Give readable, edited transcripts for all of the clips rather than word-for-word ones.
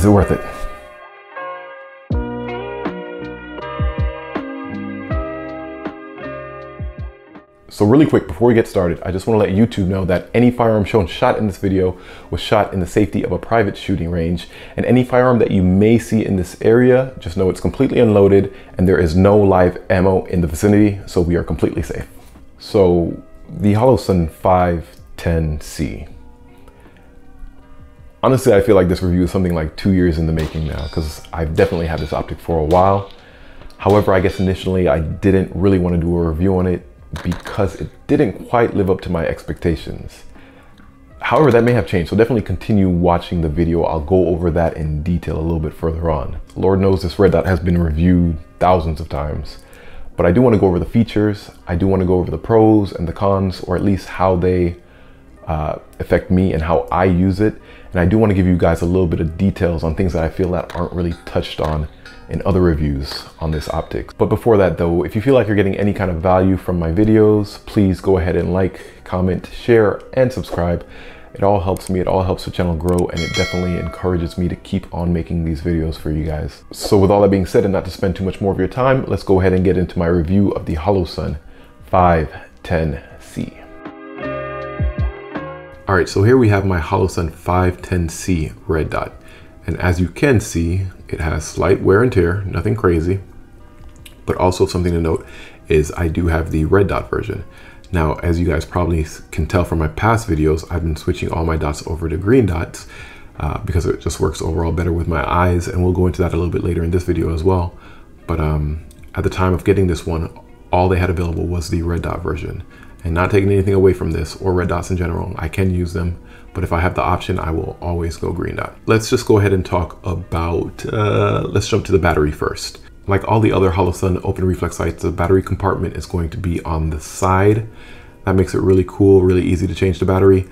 Is it worth it? So really quick, before we get started, I just want to let YouTube know that any firearm shown shot in this video was shot in the safety of a private shooting range, and any firearm that you may see in this area, just know it's completely unloaded and there is no live ammo in the vicinity, so we are completely safe. So the Holosun 510c. Honestly, I feel like this review is something like 2 years in the making now, because I've definitely had this optic for a while. However, I guess initially I didn't really want to do a review on it because it didn't quite live up to my expectations. However, that may have changed, so definitely continue watching the video. I'll go over that in detail a little bit further on. Lord knows this red dot has been reviewed thousands of times, but I do want to go over the features. I do want to go over the pros and the cons, or at least how they affect me and how I use it. And I do want to give you guys a little bit of details on things that I feel that aren't really touched on in other reviews on this optic. But before that though, if you feel like you're getting any kind of value from my videos, please go ahead and like, comment, share, and subscribe. It all helps me, it all helps the channel grow, and it definitely encourages me to keep on making these videos for you guys. So with all that being said, and not to spend too much more of your time, let's go ahead and get into my review of the Holosun 510c. All right, so here we have my Holosun 510c red dot. And as you can see, it has slight wear and tear, nothing crazy. But also something to note is I do have the red dot version. Now, as you guys probably can tell from my past videos, I've been switching all my dots over to green dots because it just works overall better with my eyes. And we'll go into that a little bit later in this video as well. But at the time of getting this one, all they had available was the red dot version. And not taking anything away from this or red dots in general, I can use them. But if I have the option, I will always go green dot. Let's just go ahead and talk about, let's jump to the battery first. Like all the other Holosun open reflex sights, the battery compartment is going to be on the side. That makes it really cool, really easy to change the battery,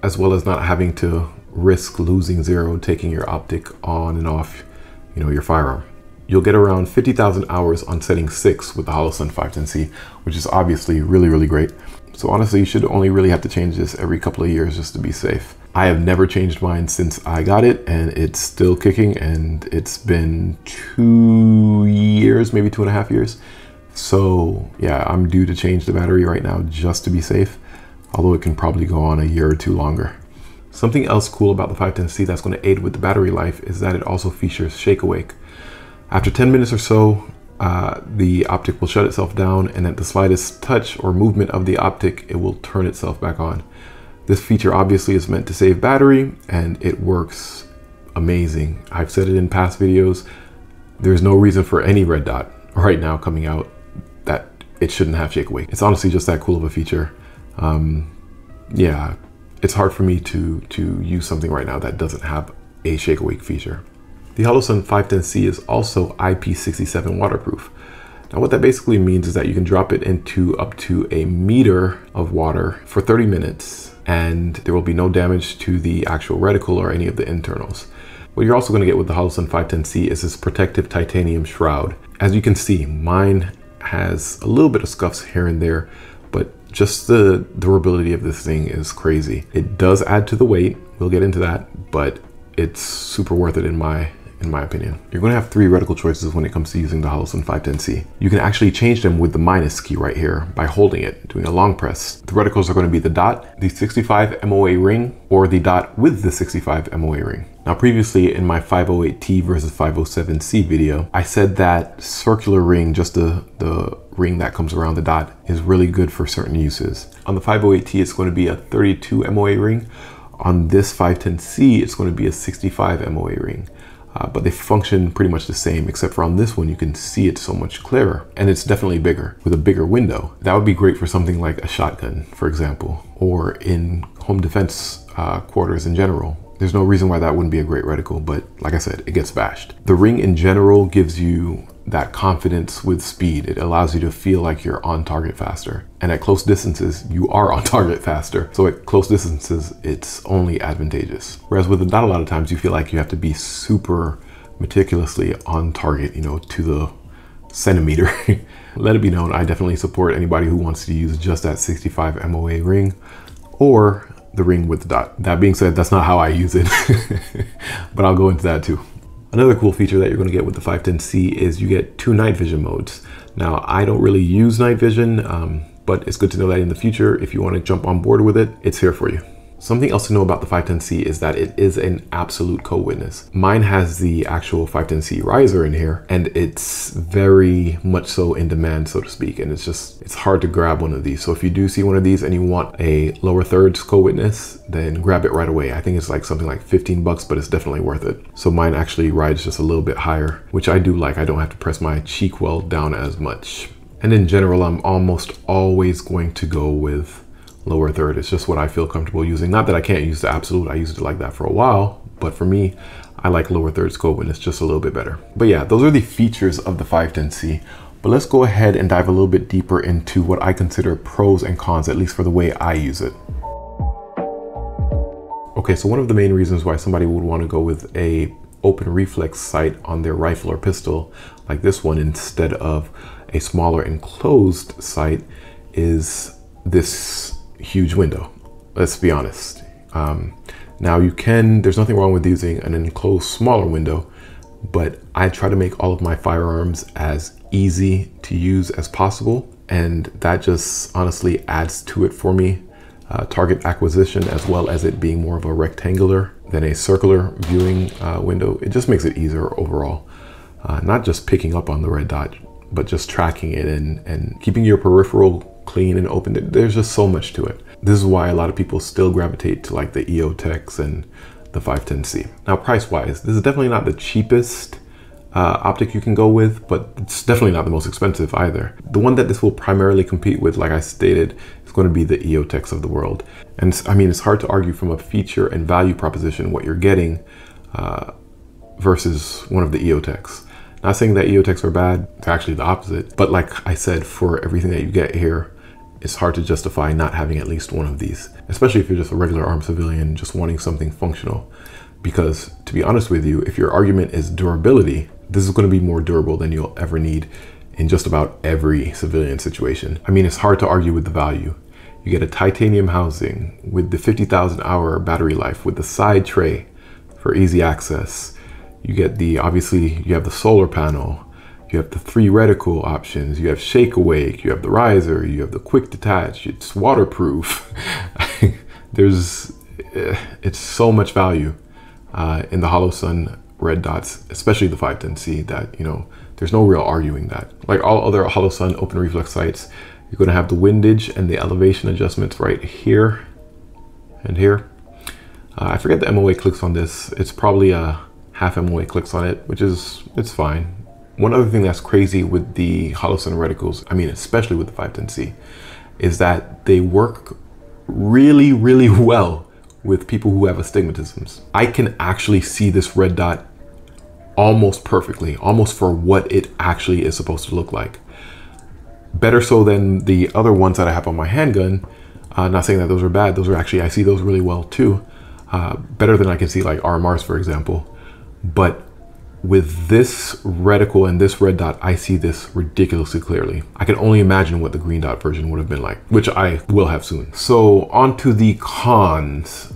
as well as not having to risk losing zero, taking your optic on and off, your firearm. You'll get around 50,000 hours on setting 6 with the Holosun 510c, which is obviously really, really great. So honestly, you should only really have to change this every couple of years just to be safe. I have never changed mine since I got it, and it's still kicking, and it's been 2 years, maybe 2.5 years. So yeah, I'm due to change the battery right now just to be safe, although it can probably go on a year or two longer. Something else cool about the 510c that's going to aid with the battery life is that it also features shake awake. After 10 minutes or so, the optic will shut itself down, and at the slightest touch or movement of the optic, it will turn itself back on. This feature obviously is meant to save battery, and it works amazing. I've said it in past videos, there's no reason for any red dot right now coming out that it shouldn't have shake awake. It's honestly just that cool of a feature. Yeah, it's hard for me to use something right now that doesn't have a shake awake feature. The Holosun 510c is also IP67 waterproof. Now what that basically means is that you can drop it into up to a meter of water for 30 minutes and there will be no damage to the actual reticle or any of the internals. What you're also going to get with the Holosun 510c is this protective titanium shroud. As you can see, mine has a little bit of scuffs here and there, but just the durability of this thing is crazy. It does add to the weight, we'll get into that, but it's super worth it in my opinion. You're going to have 3 reticle choices when it comes to using the Holosun 510c. You can actually change them with the minus key right here by holding it, doing a long press. The reticles are going to be the dot, the 65 MOA ring, or the dot with the 65 MOA ring. Now previously in my 508T versus 507C video, I said that circular ring, just the ring that comes around the dot, is really good for certain uses. On the 508T, it's going to be a 32 MOA ring. On this 510c, it's going to be a 65 MOA ring. But they function pretty much the same, except for on this one, you can see it so much clearer, and it's definitely bigger with a bigger window. That would be great for something like a shotgun, for example, or in home defense quarters in general. There's no reason why that wouldn't be a great reticle, but like I said, it gets bashed. The ring in general gives you that confidence with speed. It allows you to feel like you're on target faster. And at close distances, you are on target faster. So at close distances, it's only advantageous. Whereas with the dot, a lot of times you feel like you have to be super meticulously on target, to the centimeter. Let it be known, I definitely support anybody who wants to use just that 65 MOA ring, or the ring with the dot. That being said, that's not how I use it, but I'll go into that too. Another cool feature that you're going to get with the 510c is you get 2 night vision modes. Now, I don't really use night vision, but it's good to know that in the future, if you want to jump on board with it, it's here for you. Something else to know about the 510c is that it is an absolute co-witness. Mine has the actual 510c riser in here, and it's very much so in demand, so to speak. And it's hard to grab one of these. So if you do see one of these and you want a lower thirds co-witness, then grab it right away. I think it's like something like 15 bucks, but it's definitely worth it. So mine actually rides just a little bit higher, which I do like. I don't have to press my cheek well down as much. And in general, I'm almost always going to go with lower third. It's just what I feel comfortable using. Not that I can't use the absolute. I used it like that for a while, but for me, I like lower third scope when it's just a little bit better. But yeah, those are the features of the 510c. But let's go ahead and dive a little bit deeper into what I consider pros and cons, at least for the way I use it. Okay, so one of the main reasons why somebody would want to go with a open reflex sight on their rifle or pistol like this one instead of a smaller enclosed sight is this huge window. Let's be honest. Now there's nothing wrong with using an enclosed smaller window, but I try to make all of my firearms as easy to use as possible. And that just honestly adds to it for me. Target acquisition, as well as it being more of a rectangular than a circular viewing window. It just makes it easier overall. Not just picking up on the red dot, but just tracking it and keeping your peripheral clean and open. There's just so much to it. This is why a lot of people still gravitate to like the EOTechs and the 510c. Now, price wise, this is definitely not the cheapest optic you can go with, but it's definitely not the most expensive either. The one that this will primarily compete with, like I stated, is going to be the EOTechs of the world. And I mean, it's hard to argue from a feature and value proposition what you're getting versus one of the EOTechs. Not saying that EOTechs are bad, they're actually the opposite. But like I said, for everything that you get here, it's hard to justify not having at least one of these, especially if you're just a regular armed civilian just wanting something functional. Because to be honest with you, if your argument is durability, this is going to be more durable than you'll ever need in just about every civilian situation. I mean, it's hard to argue with the value. You get a titanium housing with the 50,000 hour battery life with the side tray for easy access. You get obviously you have the solar panel, you have the 3 reticle options, you have shake awake, you have the riser, you have the quick detach, it's waterproof. It's so much value in the Holosun red dots, especially the 510c, that, you know, there's no real arguing that. Like all other Holosun open reflex sights, you're going to have the windage and the elevation adjustments right here and here. I forget the MOA clicks on this. It's probably a half MOA clicks on it, it's fine. One other thing that's crazy with the Holosun reticles, I mean, especially with the 510c, is that they work really, really well with people who have astigmatisms. I can actually see this red dot almost perfectly, almost for what it actually is supposed to look like. Better so than the other ones that I have on my handgun. Not saying that those are bad, those are actually, I see those really well too. Better than I can see like RMRs, for example. But with this reticle and this red dot, I see this ridiculously clearly. I can only imagine what the green dot version would have been like, which I will have soon. So on to the cons.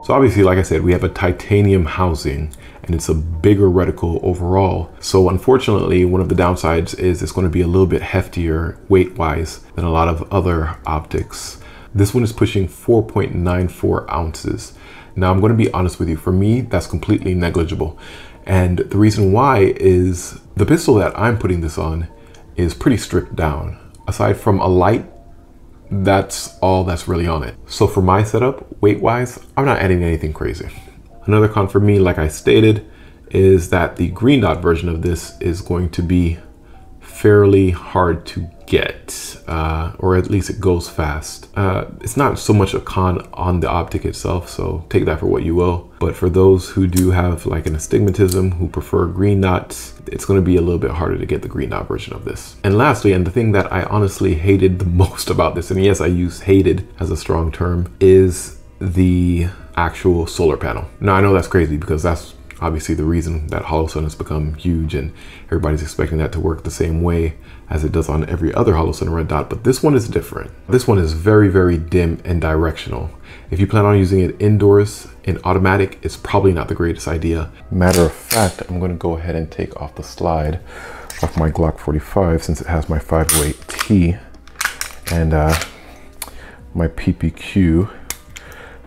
So obviously, like I said, we have a titanium housing and it's a bigger reticle overall. So unfortunately, one of the downsides is it's going to be a little bit heftier weight-wise than a lot of other optics. This one is pushing 4.94 ounces. Now, I'm going to be honest with you, for me, that's completely negligible. And the reason why is the pistol that I'm putting this on is pretty stripped down. Aside from a light, that's all that's really on it. So for my setup, weight-wise, I'm not adding anything crazy. Another con for me, like I stated, is that the green dot version of this is going to be fairly hard to get, or at least it goes fast. It's not so much a con on the optic itself, so take that for what you will. But for those who do have like an astigmatism, who prefer green dots, it's going to be a little bit harder to get the green dot version of this. And lastly, and the thing that I honestly hated the most about this, and yes, I use hated as a strong term, is the actual solar panel. Now I know that's crazy because that's obviously the reason that Holosun has become huge and everybody's expecting that to work the same way as it does on every other Holosun red dot. But this one is different. This one is very, very dim and directional. If you plan on using it indoors in automatic, it's probably not the greatest idea. Matter of fact, I'm going to go ahead and take off the slide off my Glock 45 since it has my 508T and my PPQ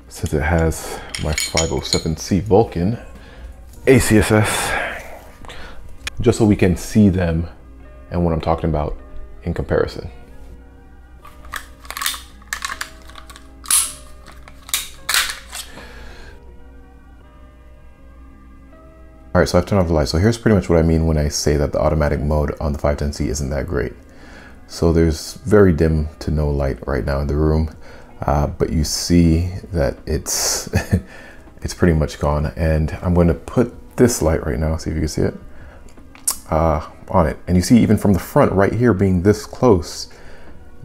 since it has my 507c Vulcan ACSS, just so we can see them and what I'm talking about in comparison. All right, so I've turned off the light. So here's pretty much what I mean when I say that the automatic mode on the 510c isn't that great. So there's very dim to no light right now in the room, but you see that it's it's pretty much gone. And I'm going to put this light right now, see if you can see it, on it. And you see even from the front right here being this close,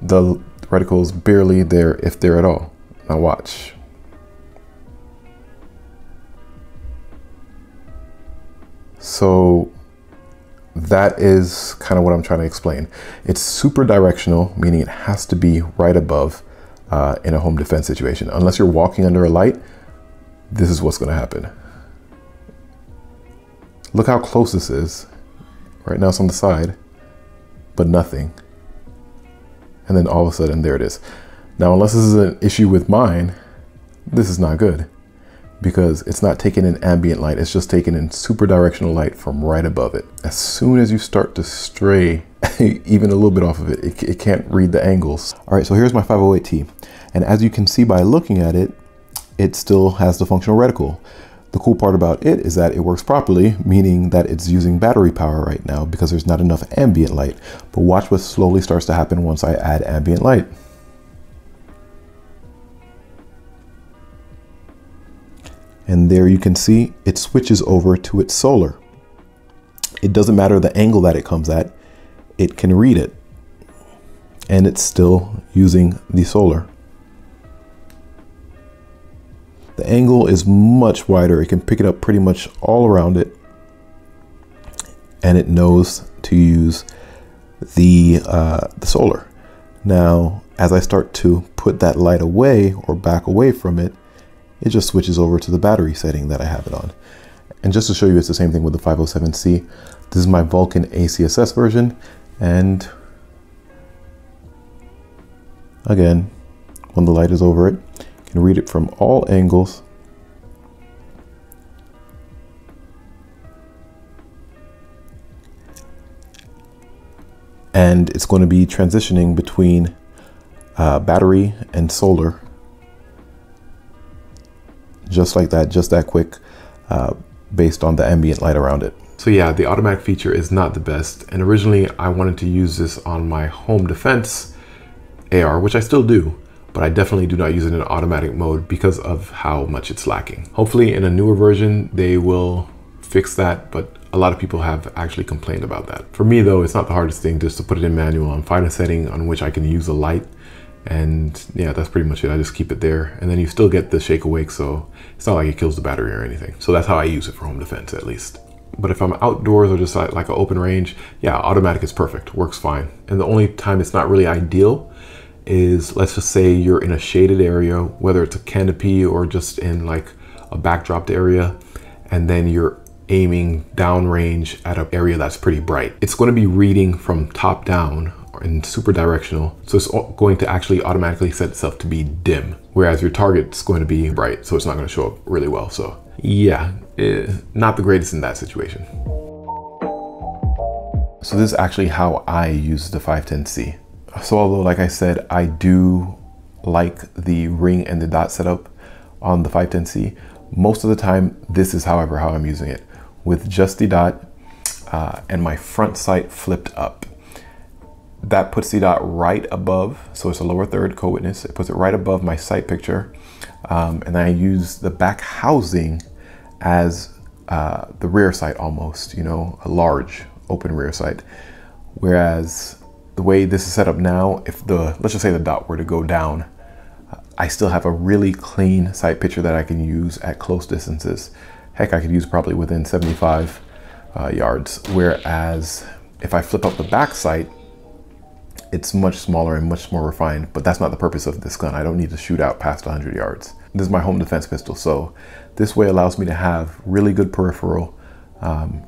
the reticle's barely there, if there at all. Now watch. So that is kind of what I'm trying to explain. It's super directional, meaning it has to be right above in a home defense situation. Unless you're walking under a light, this is what's going to happen. Look how close this is. Right now it's on the side, but nothing. And then all of a sudden, there it is. Now, unless this is an issue with mine, this is not good, because it's not taking in ambient light. It's just taking in super directional light from right above it. As soon as you start to stray even a little bit off of it, it can't read the angles. All right, so here's my 508T. And as you can see by looking at it, it still has the functional reticle. The cool part about it is that it works properly, meaning that it's using battery power right now because there's not enough ambient light. But watch what slowly starts to happen once I add ambient light. And there you can see it switches over to its solar. It doesn't matter the angle that it comes at, it can read it. And it's still using the solar. The angle is much wider. It can pick it up pretty much all around it. And it knows to use the solar. Now, as I start to put that light away or back away from it, it just switches over to the battery setting that I have it on. And just to show you, it's the same thing with the 507c. This is my Vulcan ACSS version. And again, when the light is over it, you can read it from all angles. And it's going to be transitioning between battery and solar. Just like that, just that quick, based on the ambient light around it. So yeah, the automatic feature is not the best. And originally I wanted to use this on my home defense AR, which I still do, but I definitely do not use it in automatic mode because of how much it's lacking. Hopefully in a newer version, they will fix that, but a lot of people have actually complained about that. For me though, it's not the hardest thing just to put it in manual and find a setting on which I can use a light. And yeah, that's pretty much it. I just keep it there, and then you still get the shake awake, so it's not like it kills the battery or anything. So that's how I use it for home defense, at least. But if I'm outdoors or just like an open range, yeah, automatic is perfect, works fine. And the only time it's not really ideal is, let's just say you're in a shaded area, whether it's a canopy or just in like a backdropped area, and then you're aiming downrange at an area that's pretty bright. It's going to be reading from top down and super directional, so it's going to actually automatically set itself to be dim, whereas your target's going to be bright, so it's not going to show up really well. So yeah, not the greatest in that situation. So this is actually how I use the 510c. So although, like I said, I do like the ring and the dot setup on the 510c, most of the time this is however how I'm using it, with just the dot and my front sight flipped up. That puts the dot right above, so it's a lower third co-witness. It puts it right above my sight picture. And I use the back housing as the rear sight almost, you know, a large open rear sight. Whereas the way this is set up now, if let's just say the dot were to go down, I still have a really clean sight picture that I can use at close distances. Heck, I could use probably within 75 yards. Whereas if I flip up the back sight, it's much smaller and much more refined, but that's not the purpose of this gun. I don't need to shoot out past 100 yards. This is my home defense pistol, so this way allows me to have really good peripheral,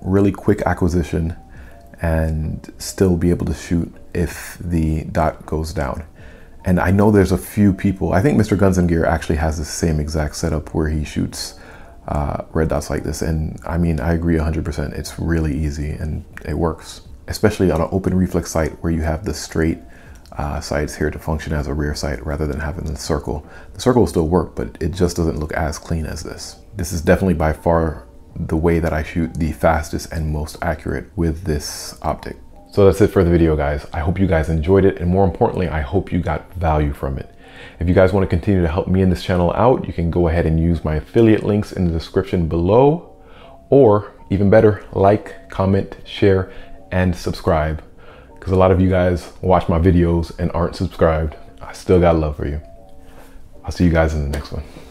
really quick acquisition, and still be able to shoot if the dot goes down. And I know there's a few people, I think Mr. Guns and Gear actually has the same exact setup where he shoots red dots like this. And I mean, I agree 100%. It's really easy and it works, especially on an open reflex sight where you have the straight sights here to function as a rear sight rather than having the circle. The circle will still work, but it just doesn't look as clean as this. This is definitely by far the way that I shoot the fastest and most accurate with this optic. So that's it for the video, guys. I hope you guys enjoyed it, and more importantly, I hope you got value from it. If you guys want to continue to help me and this channel out, you can go ahead and use my affiliate links in the description below, or even better, like, comment, share, and subscribe, because a lot of you guys watch my videos and aren't subscribed. I still got love for you. I'll see you guys in the next one.